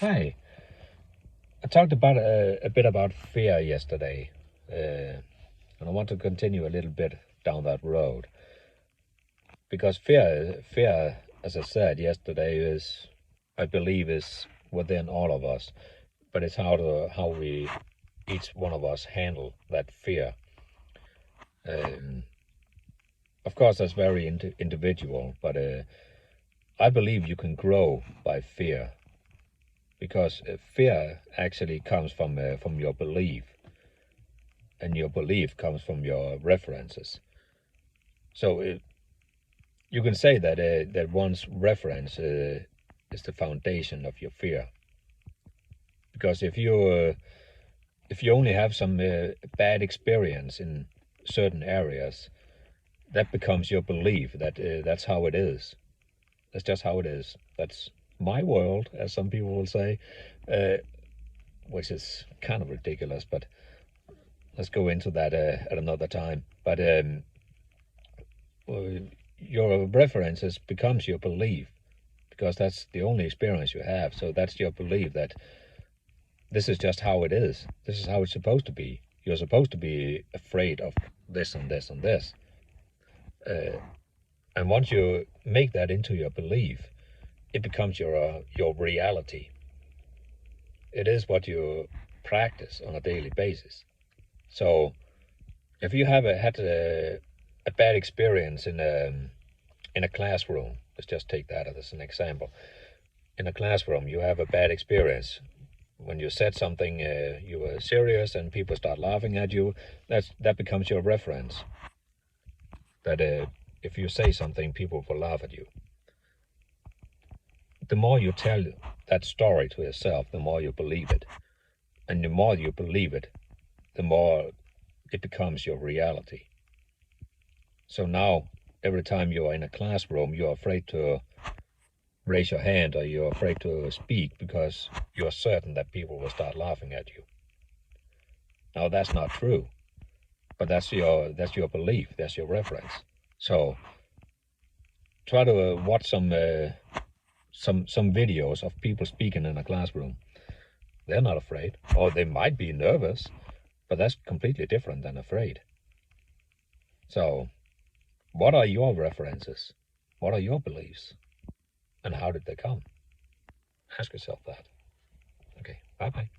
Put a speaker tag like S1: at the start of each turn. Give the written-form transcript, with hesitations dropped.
S1: Hi. I talked about a bit about fear yesterday, and I want to continue a little bit down that road because fear, as I said yesterday, I believe, is within all of us, but it's how we each one of us handle that fear. Um, of course, that's very individual, but I believe you can grow by fear because fear actually comes from your belief, and your belief comes from your references. So you can say that one's reference is the foundation of your fear. Because if you only have some bad experience in certain areas, that becomes your belief that that's how it is. That's just how it is. That's my world, as some people will say, uh, which is kind of ridiculous. But let's go into that at another time. But your references becomes your belief because that's the only experience you have. So that's your belief that this is just how it is. This is how it's supposed to be. You're supposed to be afraid of this and this and this. Uh, and once you make that into your belief, it becomes your reality. It is what you practice on a daily basis. So if you have had a bad experience in a classroom, let's just take that as an example. In a classroom, you have a bad experience when you said something, you were serious, and people start laughing at you. That becomes your reference. That if you say something, people will laugh at you. The more you tell that story to yourself, the more you believe it, and the more you believe it, the more it becomes your reality. So now, every time you are in a classroom, you're afraid to raise your hand or you're afraid to speak because you're certain that people will start laughing at you. Now that's not true, but that's your belief, that's your reference. So try to watch some videos of people speaking in a classroom. They're not afraid, or they might be nervous, but that's completely different than afraid. So what are your references? What are your beliefs? And how did they come? Ask yourself that. Okay, bye bye.